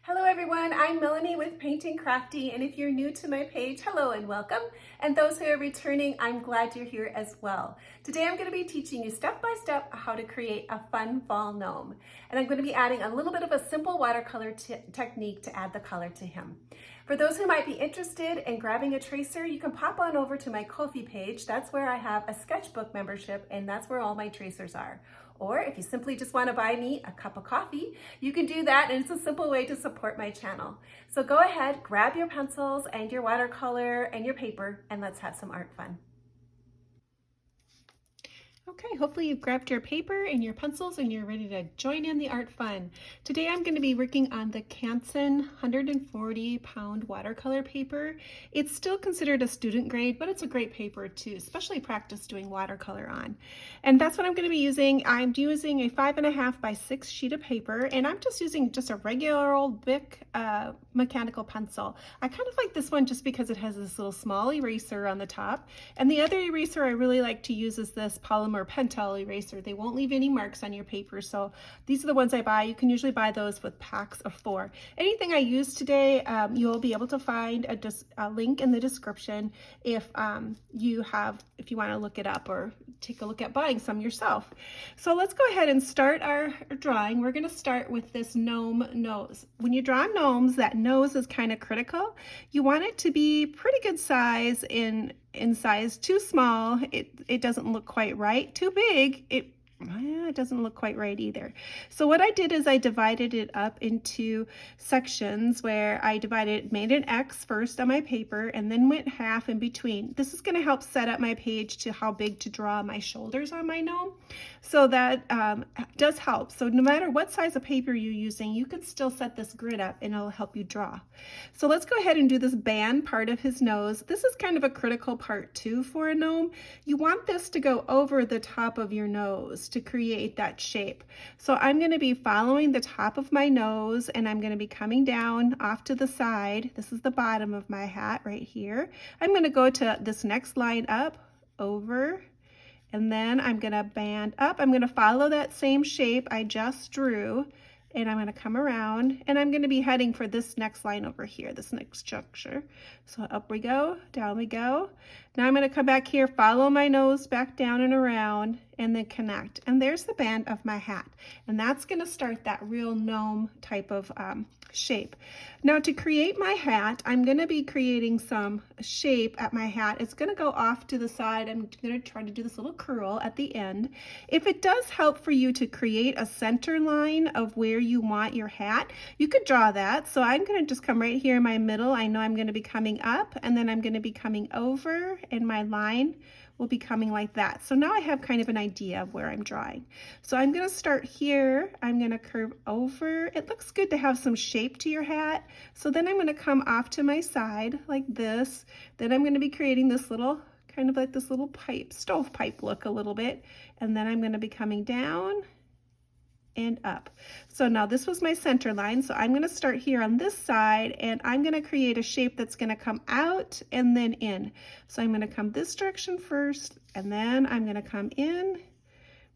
Hello everyone, I'm Melanie with Painting Crafty, and if you're new to my page, hello and welcome. And those who are returning, I'm glad you're here as well. Today I'm going to be teaching you step by step how to create a fun fall gnome. And I'm going to be adding a little bit of a simple watercolor technique to add the color to him. For those who might be interested in grabbing a tracer, you can pop on over to my Ko-fi page. That's where I have a sketchbook membership, and that's where all my tracers are. Or if you simply just want to buy me a cup of coffee, you can do that, and it's a simple way to support my channel. So go ahead, grab your pencils and your watercolor and your paper, and let's have some art fun. Okay, hopefully you've grabbed your paper and your pencils and you're ready to join in the art fun. Today I'm going to be working on the Canson 140-pound watercolor paper. It's still considered a student grade, but it's a great paper to especially practice doing watercolor on. And that's what I'm going to be using. I'm using a 5.5 by 6 sheet of paper, and I'm just using just a regular old Bic mechanical pencil. I kind of like this one just because it has this little small eraser on the top. And the other eraser I really like to use is this polymer pentel eraser. They won't leave any marks on your paper, so these are the ones I buy. You can usually buy those with packs of 4. Anything I use today, you'll be able to find a link in the description if you want to look it up or take a look at buying some yourself. So let's go ahead and start our drawing. We're going to start with this gnome nose. When you draw gnomes, that nose is kind of critical. You want it to be pretty good size in size. Too small, it doesn't look quite right. Too big, it doesn't look quite right either. So what I did is I divided it up into sections where I made an X first on my paper and then went half in between. This is going to help set up my page to how big to draw my shoulders on my gnome. So that does help. So no matter what size of paper you're using, you can still set this grid up and it'll help you draw. So let's go ahead and do this band part of his nose. This is kind of a critical part too for a gnome. You want this to go over the top of your nose to create that shape. So I'm going to be following the top of my nose and I'm going to be coming down off to the side. This is the bottom of my hat right here. I'm going to go to this next line up, over, and then I'm going to band up. I'm going to follow that same shape I just drew, and I'm going to come around and I'm going to be heading for this next line over here, this next juncture. So up we go, down we go. Now I'm going to come back here, follow my nose back down and around, and then connect. And there's the band of my hat. And that's going to start that real gnome type of shape. Now to create my hat, I'm going to be creating some shape at my hat. It's going to go off to the side. I'm going to try to do this little curl at the end. If it does help for you to create a center line of where you want your hat, you could draw that. So I'm going to just come right here in my middle. I know I'm going to be coming up and then I'm going to be coming over, and my line will be coming like that. So now I have kind of an idea of where I'm drawing. So I'm going to start here. I'm going to curve over. It looks good to have some shape to your hat. So then I'm going to come off to my side like this. Then I'm going to be creating this little, kind of like this little pipe, stovepipe look a little bit. And then I'm going to be coming down and up. So now this was my center line. So I'm going to start here on this side and I'm going to create a shape that's going to come out and then in. So I'm going to come this direction first and then I'm going to come in.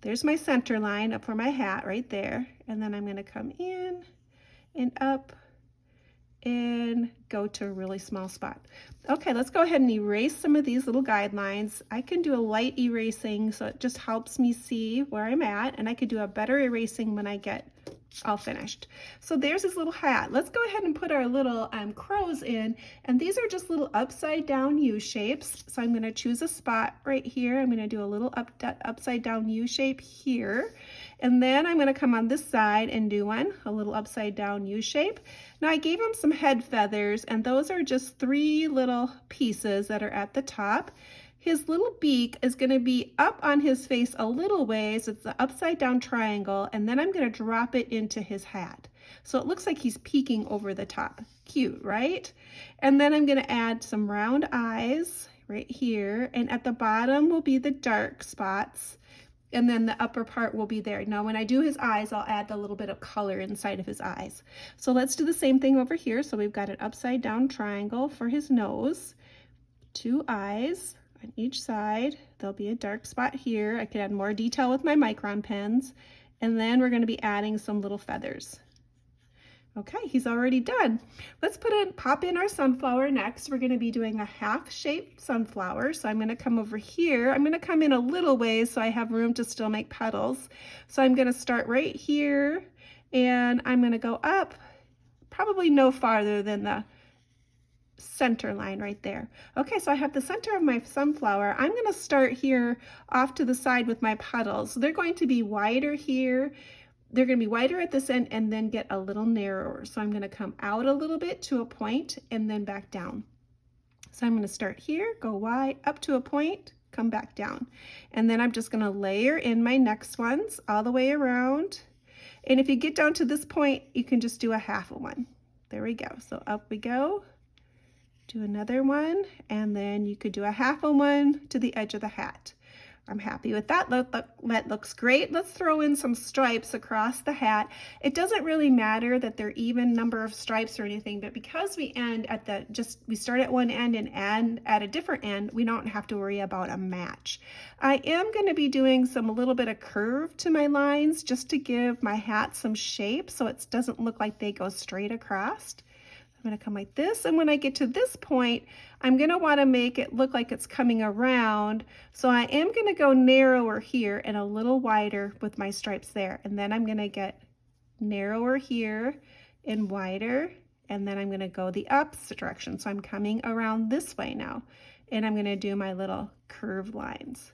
There's my center line up for my hat right there. And then I'm going to come in and up and go to a really small spot. Okay, let's go ahead and erase some of these little guidelines. I can do a light erasing so it just helps me see where I'm at, and I could do a better erasing when I get all finished. So there's this little hat. Let's go ahead and put our little crows in, and these are just little upside down U shapes. So I'm going to choose a spot right here. I'm going to do a little upside down U shape here, and then I'm going to come on this side and do a little upside down U shape. Now I gave him some head feathers, and those are just 3 little pieces that are at the top. His little beak is going to be up on his face a little ways. It's the upside down triangle, and then I'm going to drop it into his hat. So it looks like he's peeking over the top. Cute, right? And then I'm going to add some round eyes right here, and at the bottom will be the dark spots, and then the upper part will be there. Now when I do his eyes, I'll add a little bit of color inside of his eyes. So let's do the same thing over here. So we've got an upside down triangle for his nose, 2 eyes on each side. There'll be a dark spot here. I could add more detail with my micron pens. And then we're going to be adding some little feathers. Okay, he's already done. Let's pop in our sunflower next. We're going to be doing a half-shaped sunflower. So I'm going to come over here. I'm going to come in a little ways so I have room to still make petals. So I'm going to start right here and I'm going to go up probably no farther than the center line right there. Okay, so I have the center of my sunflower. I'm going to start here off to the side with my petals. So they're going to be wider here. They're going to be wider at this end and then get a little narrower. So I'm going to come out a little bit to a point and then back down. So I'm going to start here, go wide up to a point, come back down. And then I'm just going to layer in my next ones all the way around. And if you get down to this point, you can just do a half of one. There we go. So up we go. Do another one, and then you could do a half of one to the edge of the hat. I'm happy with that. That looks great. Let's throw in some stripes across the hat. It doesn't really matter that they're even number of stripes or anything, but because we end at we start at one end and end at a different end, we don't have to worry about a match. I am going to be doing a little bit of curve to my lines just to give my hat some shape so it doesn't look like they go straight across. I'm going to come like this, and when I get to this point, I'm going to want to make it look like it's coming around. So I am going to go narrower here and a little wider with my stripes there. And then I'm going to get narrower here and wider, and then I'm going to go the opposite direction. So I'm coming around this way now, and I'm going to do my little curved lines.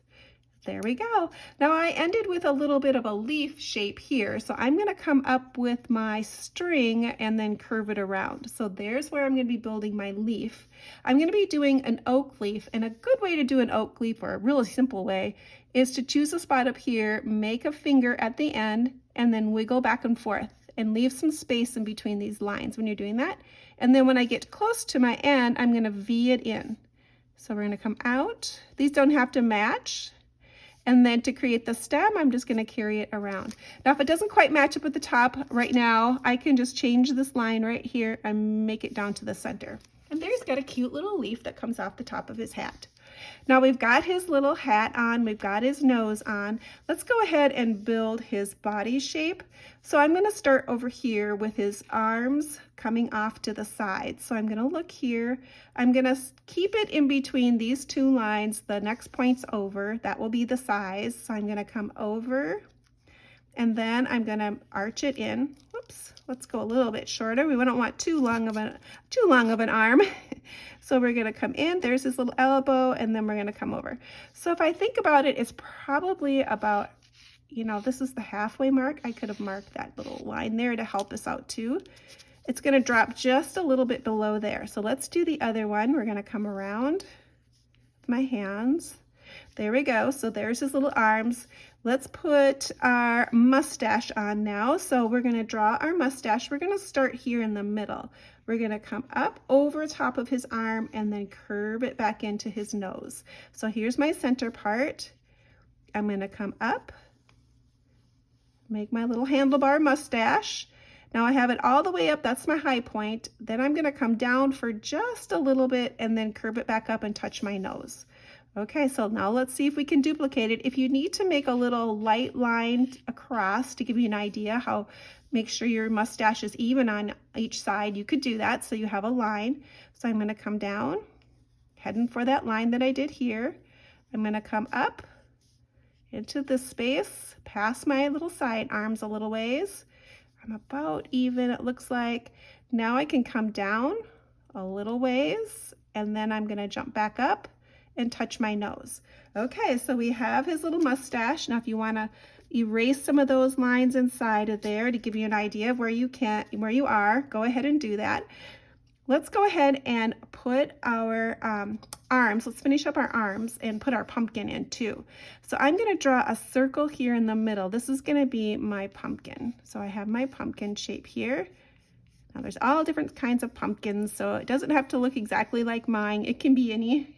There we go. Now I ended with a little bit of a leaf shape here. So I'm going to come up with my string and then curve it around. So there's where I'm going to be building my leaf. I'm going to be doing an oak leaf, and a good way to do an oak leaf, or a really simple way, is to choose a spot up here, make a finger at the end, and then wiggle back and forth and leave some space in between these lines when you're doing that. And then when I get close to my end, I'm going to V it in. So we're going to come out. These don't have to match. And then to create the stem, I'm just going to carry it around. Now, if it doesn't quite match up at the top right now, I can just change this line right here and make it down to the center. And there's got a cute little leaf that comes off the top of his hat. Now we've got his little hat on, we've got his nose on. Let's go ahead and build his body shape. So I'm going to start over here with his arms coming off to the side. So I'm going to look here. I'm going to keep it in between these two lines. The next point's over. That will be the size. So I'm going to come over, and then I'm going to arch it in. Whoops, let's go a little bit shorter. We don't want too long of an arm. So we're going to come in, there's his little elbow, and then we're going to come over. So if I think about it, it's probably about, this is the halfway mark. I could have marked that little line there to help us out too. It's going to drop just a little bit below there. So let's do the other one. We're going to come around with my hands. There we go. So there's his little arms. Let's put our mustache on now. So we're going to draw our mustache. We're going to start here in the middle. We're going to come up over top of his arm and then curve it back into his nose. So here's my center part. I'm going to come up, make my little handlebar mustache. Now I have it all the way up. That's my high point. Then I'm going to come down for just a little bit and then curve it back up and touch my nose. Okay, so now let's see if we can duplicate it. If you need to make a little light line across to give you an idea how, make sure your mustache is even on each side, you could do that so you have a line. So I'm going to come down, heading for that line that I did here. I'm going to come up into this space, past my little side arms a little ways. I'm about even, it looks like. Now I can come down a little ways, and then I'm going to jump back up and touch my nose. Okay, so we have his little mustache. Now if you want to erase some of those lines inside of there to give you an idea of where you are, go ahead and do that. Let's go ahead and put our arms, let's finish up our arms and put our pumpkin in too. So I'm going to draw a circle here in the middle. This is going to be my pumpkin. So I have my pumpkin shape here. Now there's all different kinds of pumpkins, so it doesn't have to look exactly like mine. It can be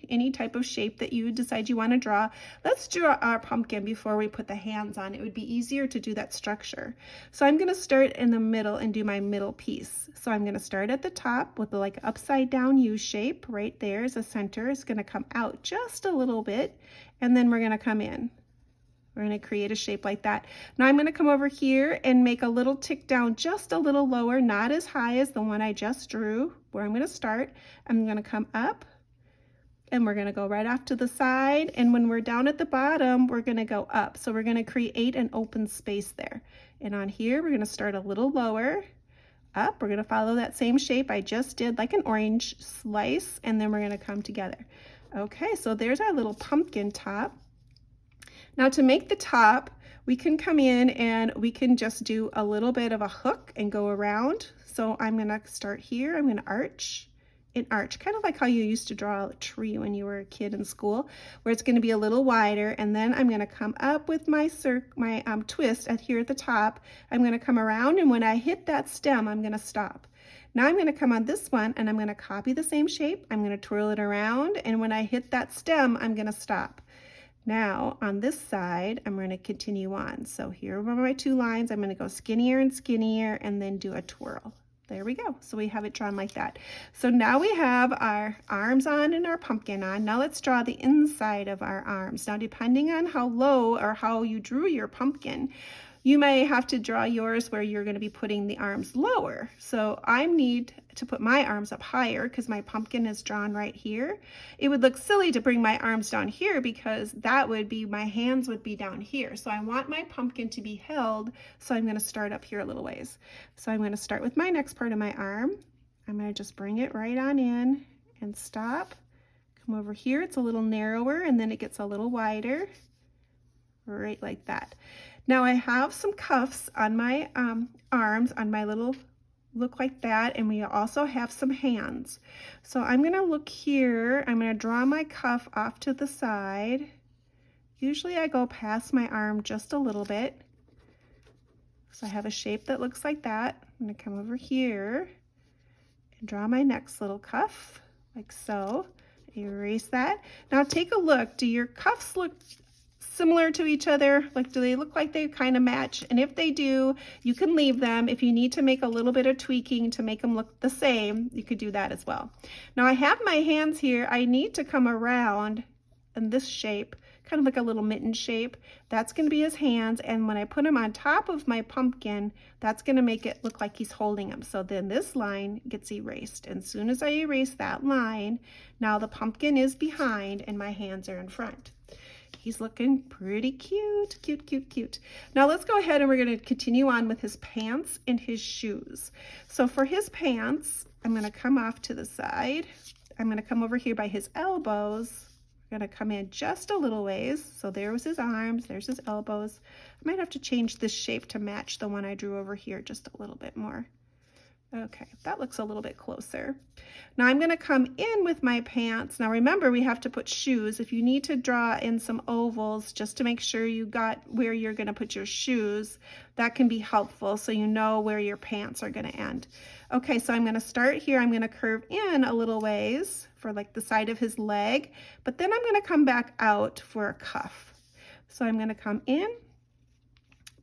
any type of shape that you decide you want to draw. Let's draw our pumpkin before we put the hands on. It would be easier to do that structure. So I'm going to start in the middle and do my middle piece. So I'm going to start at the top with like upside down U shape. Right there is a center. It's going to come out just a little bit, and then we're going to come in. We're going to create a shape like that. Now I'm going to come over here and make a little tick down just a little lower, not as high as the one I just drew, where I'm going to start. I'm going to come up and we're going to go right off to the side. And when we're down at the bottom, we're going to go up. So we're going to create an open space there. And on here, we're going to start a little lower, up. We're going to follow that same shape I just did, like an orange slice, and then we're going to come together. Okay, so there's our little pumpkin top. Now to make the top, we can come in and we can just do a little bit of a hook and go around. So I'm going to start here. I'm going to arch. An arch, kind of like how you used to draw a tree when you were a kid in school, where it's going to be a little wider, and then I'm going to come up with my twist at here at the top. I'm going to come around, and when I hit that stem, I'm going to stop. Now I'm going to come on this one, and I'm going to copy the same shape. I'm going to twirl it around, and when I hit that stem, I'm going to stop. Now on this side, I'm going to continue on. So here are my two lines. I'm going to go skinnier and skinnier, and then do a twirl. There we go. So we have it drawn like that. So now we have our arms on and our pumpkin on. Now let's draw the inside of our arms. Now depending on how low or how you drew your pumpkin, you may have to draw yours where you're going to be putting the arms lower. So I need to put my arms up higher because my pumpkin is drawn right here. It would look silly to bring my arms down here because that would be, my hands would be down here. So I want my pumpkin to be held, so I'm going to start up here a little ways. So I'm going to start with my next part of my arm. I'm going to just bring it right on in and stop. Come over here, it's a little narrower, and then it gets a little wider, right like that. Now I have some cuffs on my arms, on my little, look like that, and we also have some hands. So I'm going to look here, I'm going to draw my cuff off to the side. Usually I go past my arm just a little bit. So I have a shape that looks like that. I'm going to come over here and draw my next little cuff, like so. Erase that. Now take a look. Do your cuffs look similar to each other? Like, do they look like they kind of match? And if they do, you can leave them. If you need to make a little bit of tweaking to make them look the same, you could do that as well. Now I have my hands here. I need to come around in this shape, kind of like a little mitten shape. That's going to be his hands, and when I put him on top of my pumpkin, that's going to make it look like he's holding him. So then this line gets erased, and as soon as I erase that line, now the pumpkin is behind and my hands are in front. He's looking pretty cute, cute, cute, cute. Now let's go ahead and we're going to continue on with his pants and his shoes. So for his pants, I'm going to come off to the side. I'm going to come over here by his elbows. I'm going to come in just a little ways. So there was his arms, there's his elbows. I might have to change this shape to match the one I drew over here just a little bit more. Okay, that looks a little bit closer. Now I'm going to come in with my pants. Now remember, we have to put shoes. If you need to draw in some ovals just to make sure you got where you're going to put your shoes, that can be helpful so you know where your pants are going to end. Okay, so I'm going to start here. I'm going to curve in a little ways for like the side of his leg, but then I'm going to come back out for a cuff. So I'm going to come in,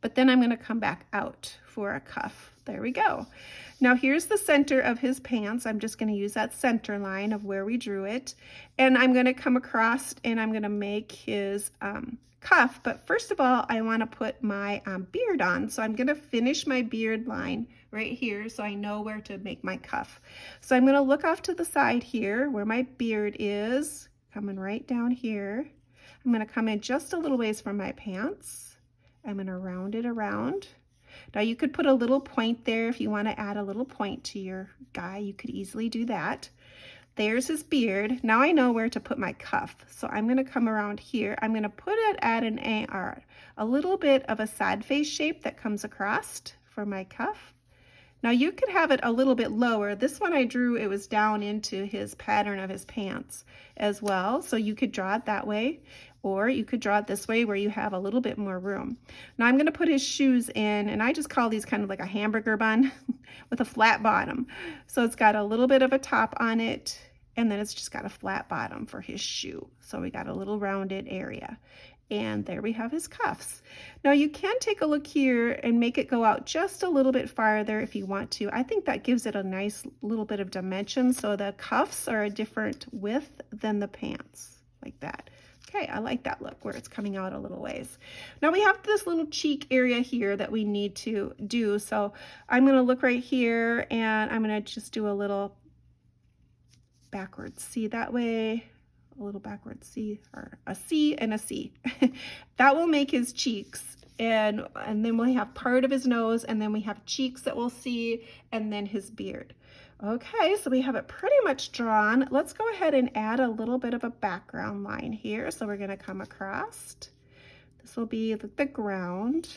but then I'm going to come back out for a cuff. There we go. Now here's the center of his pants. I'm just going to use that center line of where we drew it. And I'm going to come across and I'm going to make his cuff. But first of all, I want to put my beard on. So I'm going to finish my beard line right here so I know where to make my cuff. So I'm going to look off to the side here where my beard is, coming right down here. I'm going to come in just a little ways from my pants. I'm going to round it around. Now you could put a little point there if you want to add a little point to your guy. You could easily do that. There's his beard. Now I know where to put my cuff. So I'm going to come around here. I'm going to put it at an AR, a little bit of a sad face shape that comes across for my cuff. Now you could have it a little bit lower. This one I drew, it was down into his pattern of his pants as well. So you could draw it that way, or you could draw it this way where you have a little bit more room. Now I'm going to put his shoes in, and I just call these kind of like a hamburger bun with a flat bottom. So it's got a little bit of a top on it, and then it's just got a flat bottom for his shoe. So we got a little rounded area. And there we have his cuffs. Now you can take a look here and make it go out just a little bit farther if you want to. I think that gives it a nice little bit of dimension. So the cuffs are a different width than the pants, like that. Okay, I like that look where it's coming out a little ways. Now we have this little cheek area here that we need to do. So I'm gonna look right here and I'm gonna just do a little backwards C that way, a little backwards C, or a C and a C. That will make his cheeks. And then we have part of his nose, and then we have cheeks that we'll see, and then his beard. Okay, so we have it pretty much drawn. Let's go ahead and add a little bit of a background line here. So we're gonna come across. This will be the ground.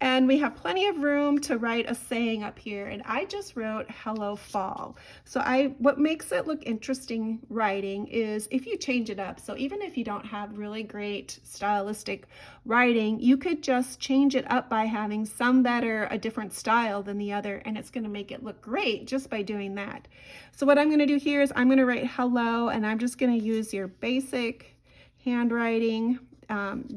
And we have plenty of room to write a saying up here. And I just wrote hello fall. So what makes it look interesting writing is if you change it up. So even if you don't have really great stylistic writing, you could just change it up by having some that are a different style than the other. And it's going to make it look great just by doing that. So what I'm going to do here is I'm going to write hello, and I'm just going to use your basic handwriting.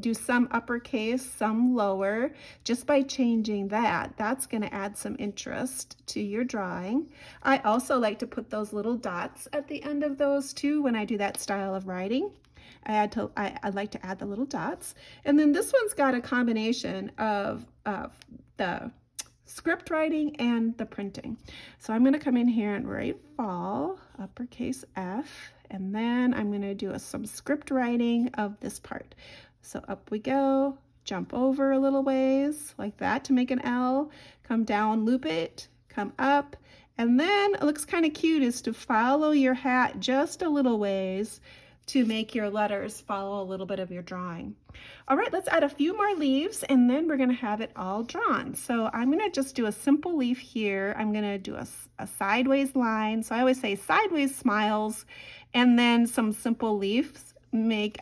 Do some uppercase, some lower. Just by changing that, that's going to add some interest to your drawing. I also like to put those little dots at the end of those too when I do that style of writing. I like to add the little dots. And then this one's got a combination of the script writing and the printing. So I'm going to come in here and write fall, uppercase F, and then I'm going to do some script writing of this part. So up we go, jump over a little ways like that to make an L, come down, loop it, come up, and then it looks kind of cute is to follow your hat just a little ways to make your letters follow a little bit of your drawing. All right, let's add a few more leaves, and then we're going to have it all drawn. So I'm going to just do a simple leaf here. I'm going to do a sideways line. So I always say sideways smiles, and then some simple leaves make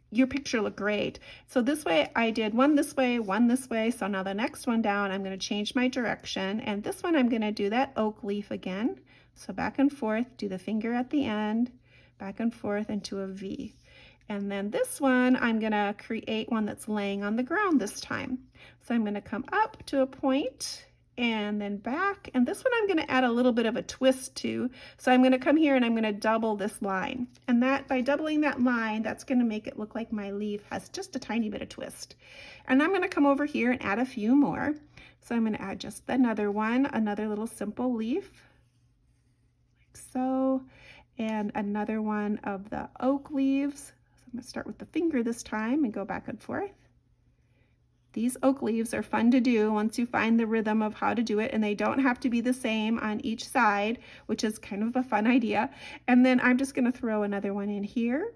your picture look great. So this way I did one this way, one this way. So now the next one down, I'm going to change my direction. And this one I'm going to do that oak leaf again. So back and forth, do the finger at the end, back and forth into a V. And then this one, I'm going to create one that's laying on the ground this time. So I'm going to come up to a point and then back. And this one I'm going to add a little bit of a twist to. So I'm going to come here and I'm going to double this line. And that by doubling that line, that's going to make it look like my leaf has just a tiny bit of twist. And I'm going to come over here and add a few more. So I'm going to add just another one, another little simple leaf, like so, and another one of the oak leaves. So I'm going to start with the finger this time and go back and forth. These oak leaves are fun to do once you find the rhythm of how to do it, and they don't have to be the same on each side, which is kind of a fun idea. And then I'm just going to throw another one in here.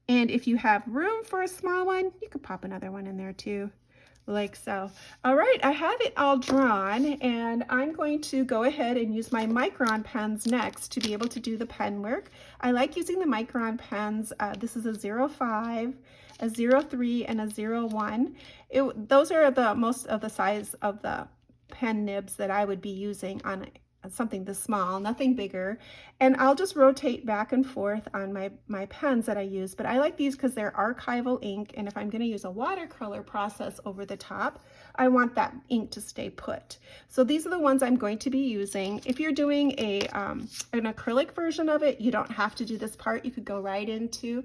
And if you have room for a small one, you could pop another one in there too, like so. All right, I have it all drawn, and I'm going to go ahead and use my Micron pens next to be able to do the pen work. I like using the Micron pens. This is a 05, a 03, and a 01. Those are the most of the size of the pen nibs that I would be using on something this small, nothing bigger. And I'll just rotate back and forth on my pens that I use, but I like these because they're archival ink, and if I'm going to use a watercolor process over the top, I want that ink to stay put. So these are the ones I'm going to be using. If you're doing an acrylic version of it, you don't have to do this part. You could go right into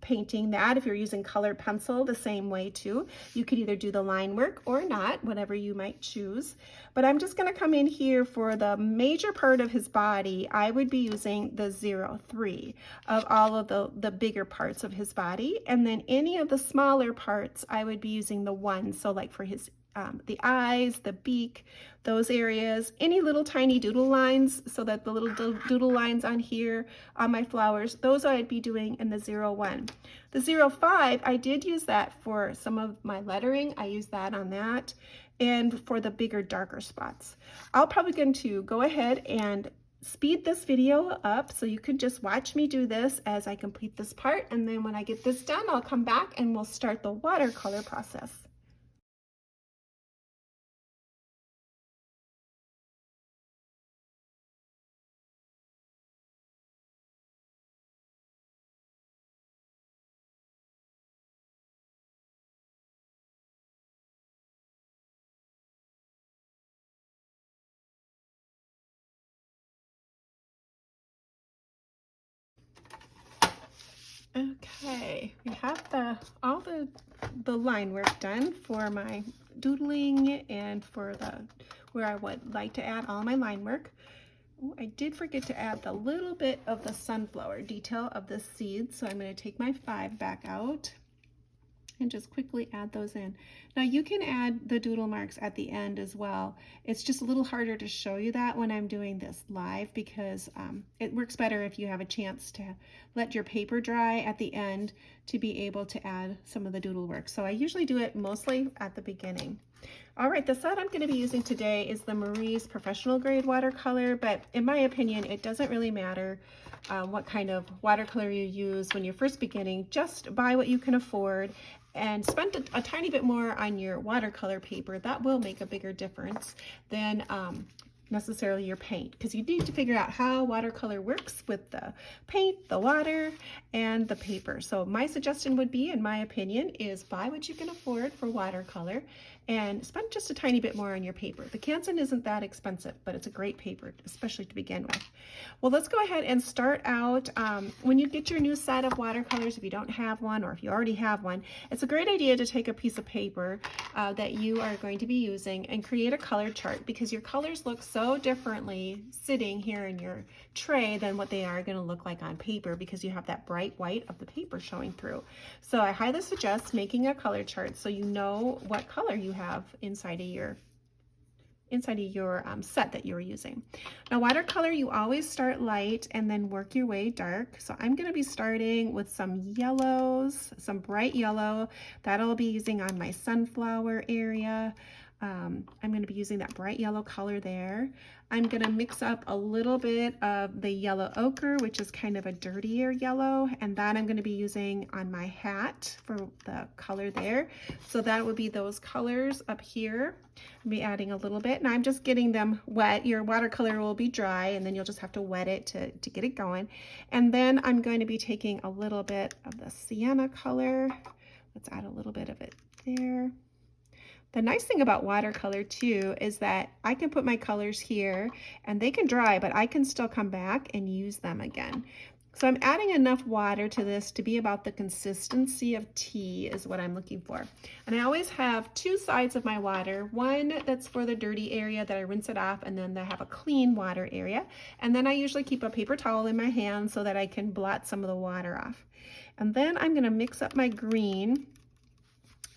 painting that. If you're using colored pencil, the same way too. You could either do the line work or not, whatever you might choose. But I'm just going to come in here for the major part of his body. I would be using the 03 of all of the bigger parts of his body. And then any of the smaller parts, I would be using the 1. So like for his the eyes, the beak, those areas, any little tiny doodle lines, so that the little doodle lines on here on my flowers, those I'd be doing in the 01. The 05, I did use that for some of my lettering. I used that on that, and for the bigger, darker spots. I'll probably going to go ahead and speed this video up so you could just watch me do this as I complete this part, and then when I get this done, I'll come back and we'll start the watercolor process. Okay, we have all the line work done for my doodling and for where I would like to add all my line work. Ooh, I did forget to add the little bit of the sunflower detail of the seeds, so I'm going to take my 5 back out and just quickly add those in. Now you can add the doodle marks at the end as well. It's just a little harder to show you that when I'm doing this live because it works better if you have a chance to let your paper dry at the end to be able to add some of the doodle work. So I usually do it mostly at the beginning. All right, the set I'm going to be using today is the Marie's Professional Grade Watercolor, but in my opinion, it doesn't really matter what kind of watercolor you use when you're first beginning. Just buy what you can afford and spend a tiny bit more on your watercolor paper. That will make a bigger difference than necessarily your paint, because you need to figure out how watercolor works with the paint, the water, and the paper. So my suggestion would be, in my opinion, is buy what you can afford for watercolor and spend just a tiny bit more on your paper. The Canson isn't that expensive, but it's a great paper, especially to begin with. Well, let's go ahead and start out. When you get your new set of watercolors, if you don't have one or if you already have one, it's a great idea to take a piece of paper that you are going to be using and create a color chart, because your colors look so differently sitting here in your tray than what they are going to look like on paper, because you have that bright white of the paper showing through. So I highly suggest making a color chart so you know what color you have inside of your set that you're using. Now, watercolor, you always start light and then work your way dark. So I'm going to be starting with some yellows, some bright yellow that I'll be using on my sunflower area. I'm going to be using that bright yellow color there. I'm going to mix up a little bit of the yellow ochre, which is kind of a dirtier yellow, and that I'm going to be using on my hat for the color there. So that would be those colors up here. I'll be adding a little bit, and I'm just getting them wet. Your watercolor will be dry, and then you'll just have to wet it to get it going. And then I'm going to be taking a little bit of the sienna color. Let's add a little bit of it there. The nice thing about watercolor too is that I can put my colors here and they can dry, but I can still come back and use them again. So I'm adding enough water to this to be about the consistency of tea is what I'm looking for. And I always have 2 sides of my water, one that's for the dirty area that I rinse it off, and then I have a clean water area. And then I usually keep a paper towel in my hand so that I can blot some of the water off. And then I'm gonna mix up my green.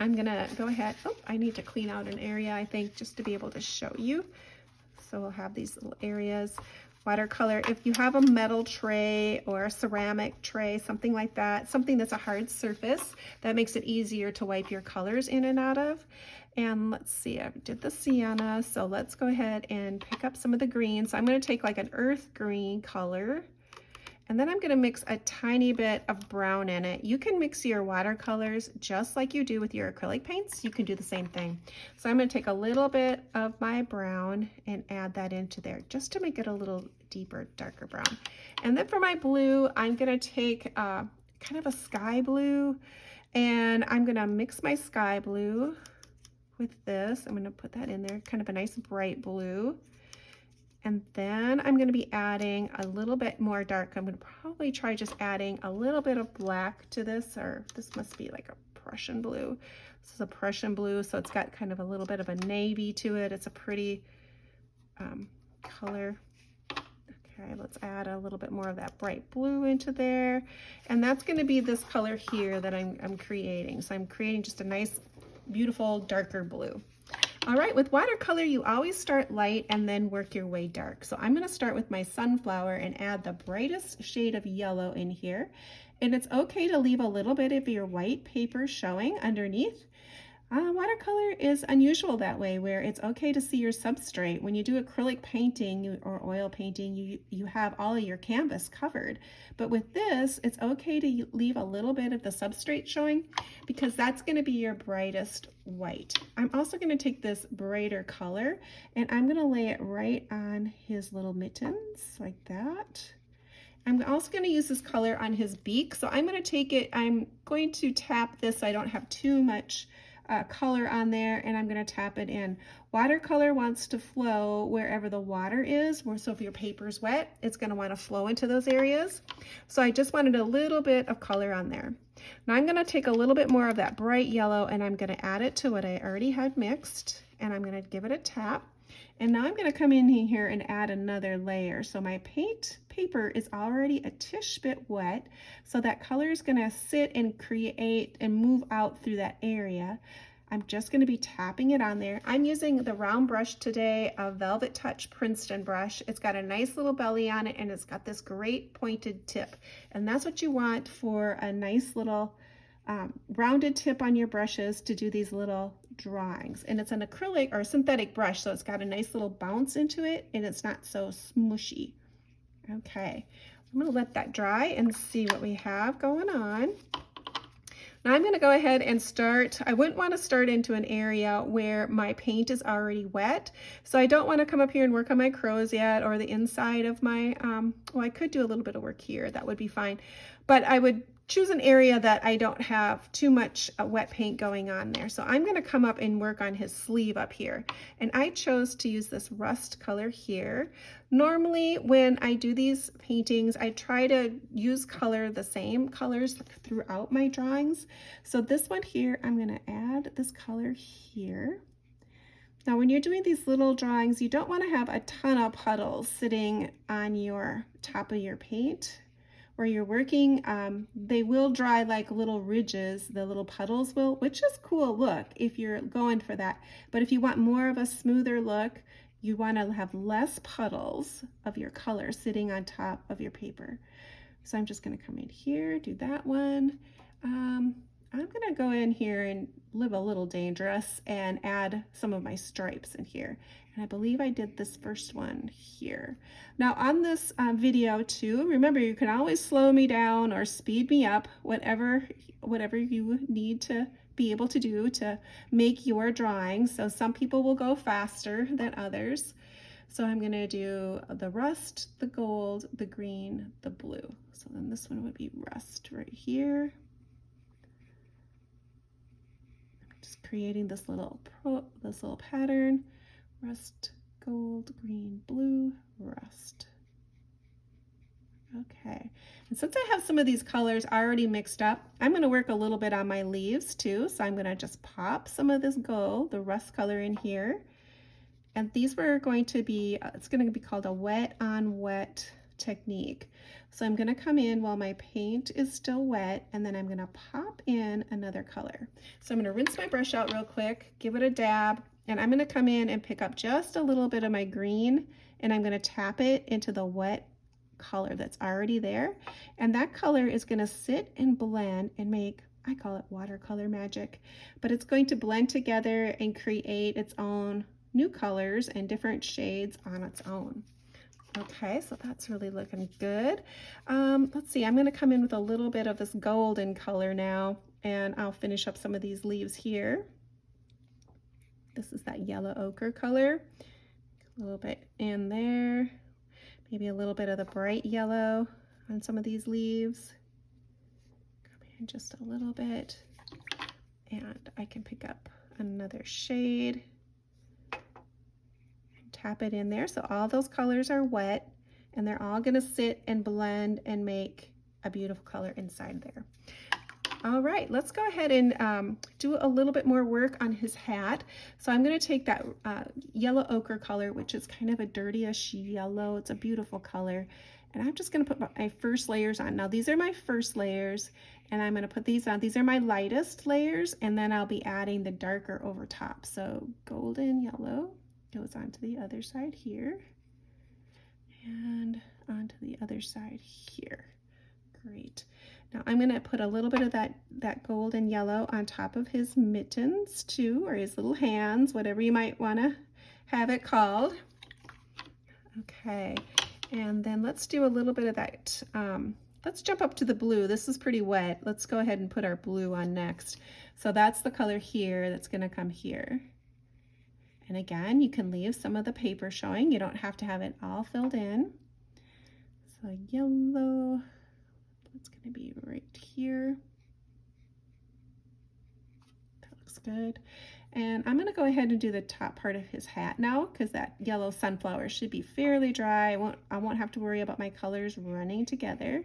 I'm gonna go ahead, oh, I need to clean out an area, I think, just to be able to show you. So we'll have these little areas. Watercolor, if you have a metal tray or a ceramic tray, something like that, something that's a hard surface, that makes it easier to wipe your colors in and out of. And let's see, I did the sienna, so let's go ahead and pick up some of the green. So I'm gonna take like an earth green color, and then I'm going to mix a tiny bit of brown in it. You can mix your watercolors just like you do with your acrylic paints. You can do the same thing. So I'm going to take a little bit of my brown and add that into there just to make it a little deeper, darker brown. And then for my blue, I'm going to take kind of a sky blue, and I'm going to mix my sky blue with this. I'm going to put that in there, kind of a nice bright blue. And then I'm going to be adding a little bit more dark. I'm going to probably try just adding a little bit of black to this, or this must be like a Prussian blue. This is a Prussian blue, so it's got kind of a little bit of a navy to it. It's a pretty color. Okay, let's add a little bit more of that bright blue into there. And that's going to be this color here that I'm creating. So I'm creating just a nice, beautiful, darker blue. All right, with watercolor, you always start light and then work your way dark. So I'm going to start with my sunflower and add the brightest shade of yellow in here. And it's okay to leave a little bit of your white paper showing underneath. Watercolor is unusual that way, where it's okay to see your substrate. When you do acrylic painting or oil painting, you have all of your canvas covered. But with this, it's okay to leave a little bit of the substrate showing, because that's going to be your brightest white. I'm also going to take this brighter color and I'm going to lay it right on his little mittens like that. I'm also going to use this color on his beak. So I'm going to take it, I'm going to tap this so I don't have too much color on there, and I'm going to tap it in. Watercolor wants to flow wherever the water is, so if your paper's wet, it's going to want to flow into those areas. So I just wanted a little bit of color on there. Now I'm going to take a little bit more of that bright yellow and I'm going to add it to what I already had mixed, and I'm going to give it a tap. And now I'm going to come in here and add another layer. So my paper is already a tish bit wet, so that color is going to sit and create and move out through that area. I'm just going to be tapping it on there. I'm using the round brush today, a Velvet Touch Princeton brush. It's got a nice little belly on it, and it's got this great pointed tip. And that's what you want for a nice little rounded tip on your brushes to do these little drawings. And it's an acrylic or synthetic brush, so it's got a nice little bounce into it, and it's not so smushy. Okay, I'm going to let that dry and see what we have going on. Now I'm going to go ahead and start. I wouldn't want to start into an area where my paint is already wet. So I don't want to come up here and work on my crows yet, or the inside of my, well, I could do a little bit of work here. That would be fine. But I would choose an area that I don't have too much wet paint going on there. So I'm going to come up and work on his sleeve up here. And I chose to use this rust color here. Normally when I do these paintings, I try to use the same colors throughout my drawings. So this one here, I'm going to add this color here. Now when you're doing these little drawings, you don't want to have a ton of puddles sitting on your top of your paint. Where you're working, they will dry like little ridges, the little puddles will, which is cool look if you're going for that. But if you want more of a smoother look, you want to have less puddles of your color sitting on top of your paper. So I'm just going to come in here, do that one. I'm going to go in here and live a little dangerous and add some of my stripes in here. And I believe I did this first one here. Now on this video too, remember you can always slow me down or speed me up, whatever you need to be able to do to make your drawing. So some people will go faster than others. So I'm going to do the rust, the gold, the green, the blue. So then this one would be rust right here. Just creating this little pattern. Rust, gold, green, blue, rust. Okay, and since I have some of these colors already mixed up, I'm going to work a little bit on my leaves too. So I'm going to just pop some of this gold, the rust color in here. And these were going to be, it's going to be called a wet on wet technique. So I'm going to come in while my paint is still wet, and then I'm going to pop in another color. So I'm going to rinse my brush out real quick, give it a dab, and I'm going to come in and pick up just a little bit of my green, and I'm going to tap it into the wet color that's already there. And that color is going to sit and blend and make, I call it watercolor magic, but it's going to blend together and create its own new colors and different shades on its own. Okay, so that's really looking good. Let's see, I'm going to come in with a little bit of this golden color now, and I'll finish up some of these leaves here. This is that yellow ochre color. A little bit in there, maybe a little bit of the bright yellow on some of these leaves. Come in just a little bit, and I can pick up another shade. Tap it in there. So all those colors are wet, and they're all going to sit and blend and make a beautiful color inside there. All right, let's go ahead and do a little bit more work on his hat. So I'm going to take that yellow ochre color, which is kind of a dirtyish yellow. It's a beautiful color. And I'm just going to put my first layers on. Now these are my first layers, and I'm going to put these on. These are my lightest layers, and then I'll be adding the darker over top. So golden yellow goes onto the other side here, and onto the other side here. Great. Now I'm going to put a little bit of that golden yellow on top of his mittens too, or his little hands, whatever you might want to have it called. Okay, and then let's do a little bit of that. Let's jump up to the blue. This is pretty wet. Let's go ahead and put our blue on next. So that's the color here that's going to come here. And again, you can leave some of the paper showing. You don't have to have it all filled in. So yellow, that's going to be right here. That looks looks good. And I'm gonna go ahead and do the top part of his hat now because that yellow sunflower should be fairly dry. I won't have to worry about my colors running together.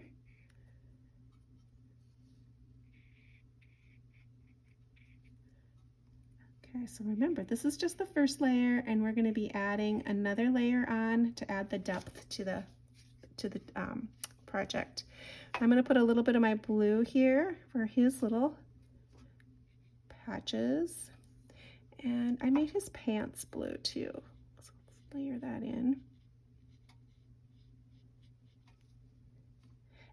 Okay, so remember, this is just the first layer, and we're going to be adding another layer on to add the depth to the project. I'm going to put a little bit of my blue here for his little patches, and I made his pants blue too. So let's layer that in.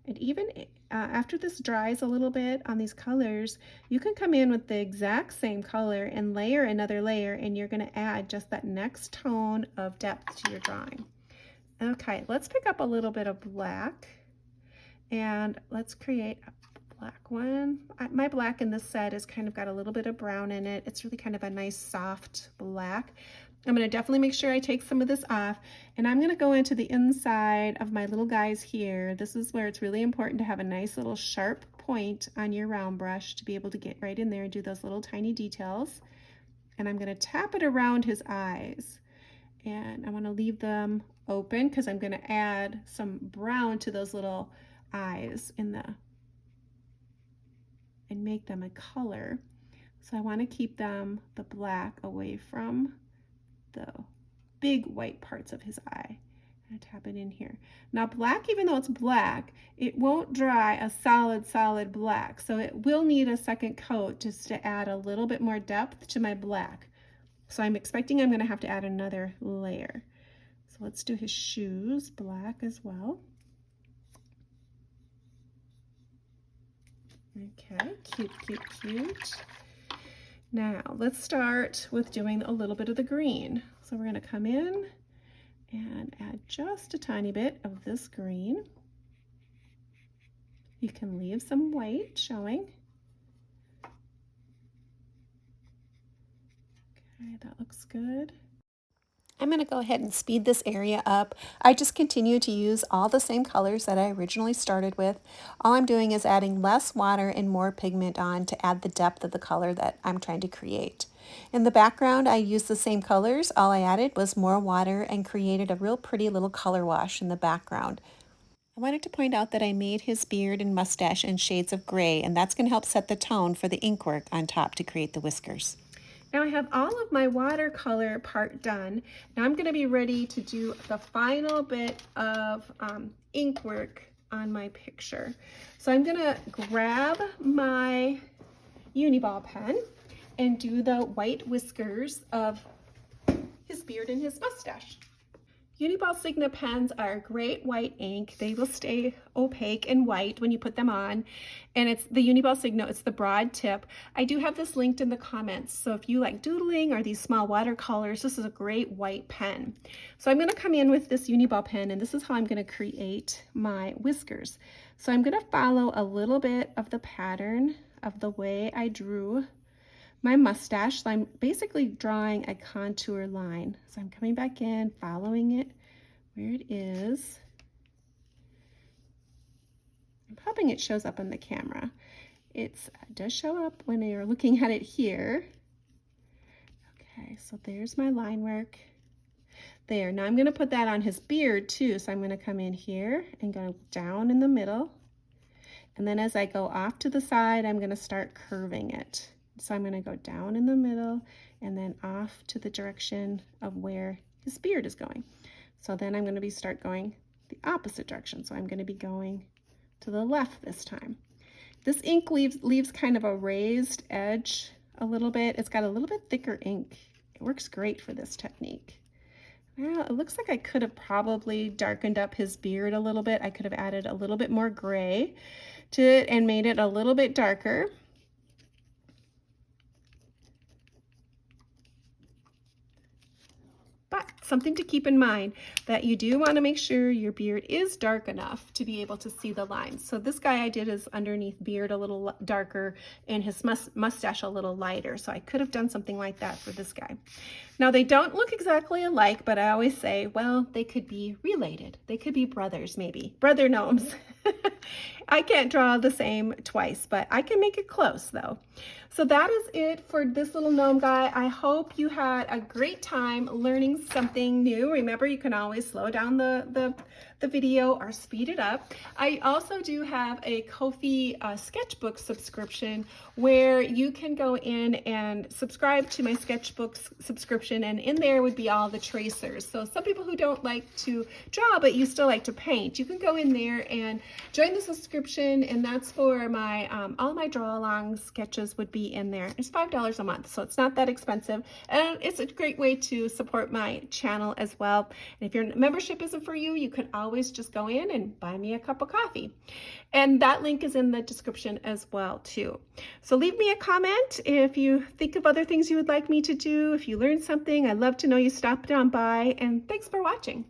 And even after this dries a little bit on these colors, you can come in with the exact same color and layer another layer, and you're going to add just that next tone of depth to your drawing. Okay, let's pick up a little bit of black, and let's create a black one. My black in this set has kind of got a little bit of brown in it. It's really kind of a nice soft black. I'm going to definitely make sure I take some of this off, and I'm going to go into the inside of my little guys here. This is where it's really important to have a nice little sharp point on your round brush to be able to get right in there and do those little tiny details. And I'm going to tap it around his eyes, and I want to leave them open because I'm going to add some brown to those little eyes and make them a color. So I want to keep the black away from the big white parts of his eye. I'm gonna tap it in here. Now black, even though it's black, it won't dry a solid black. So it will need a second coat just to add a little bit more depth to my black. So I'm expecting I'm gonna have to add another layer. So let's do his shoes black as well. Okay, cute. Now let's start with doing a little bit of the green. So we're going to come in and add just a tiny bit of this green. You can leave some white showing. Okay, that looks good. I'm going to go ahead and speed this area up. I just continue to use all the same colors that I originally started with. All I'm doing is adding less water and more pigment on to add the depth of the color that I'm trying to create. In the background, I used the same colors. All I added was more water and created a real pretty little color wash in the background. I wanted to point out that I made his beard and mustache in shades of gray, and that's going to help set the tone for the ink work on top to create the whiskers. Now I have all of my watercolor part done. Now I'm going to be ready to do the final bit of ink work on my picture. So I'm going to grab my Uniball pen and do the white whiskers of his beard and his mustache. Uniball Signa pens are great white ink. They will stay opaque and white when you put them on. And it's the Uniball Signa, it's the broad tip. I do have this linked in the comments. So if you like doodling or these small watercolors, this is a great white pen. So I'm gonna come in with this Uniball pen, and this is how I'm gonna create my whiskers. So I'm gonna follow a little bit of the pattern of the way I drew my mustache. So I'm basically drawing a contour line. So I'm coming back in, following it where it is. I'm hoping it shows up on the camera. It does show up when you're looking at it here. Okay, so there's my line work. There, now I'm gonna put that on his beard too. So I'm gonna come in here and go down in the middle. And then as I go off to the side, I'm gonna start curving it. So I'm going to go down in the middle and then off to the direction of where his beard is going. So then I'm going to start going the opposite direction. So I'm going to be going to the left this time. This ink leaves kind of a raised edge a little bit. It's got a little bit thicker ink. It works great for this technique. Well, it looks like I could have probably darkened up his beard a little bit. I could have added a little bit more gray to it and made it a little bit darker. But something to keep in mind, that you do want to make sure your beard is dark enough to be able to see the lines. So this guy I did his underneath beard a little darker and his mustache a little lighter. So I could have done something like that for this guy. Now they don't look exactly alike, but I always say, well, they could be related. They could be brothers maybe, brother gnomes. I can't draw the same twice, but I can make it close though. So that is it for this little gnome guy. I hope you had a great time learning something new. Remember, you can always slow down the video or speed it up. I also do have a Ko-fi sketchbook subscription where you can go in and subscribe to my sketchbook subscription, and in there would be all the tracers. So some people who don't like to draw but you still like to paint, you can go in there and join the subscription, and that's for my all my draw along sketches would be in there. It's $5 a month, so it's not that expensive, and it's a great way to support my channel as well. And if your membership isn't for you, you can always just go in and buy me a cup of coffee, and that link is in the description as well too. So leave me a comment if you think of other things you would like me to do. If you learned something, I'd love to know you stopped on by, and thanks for watching.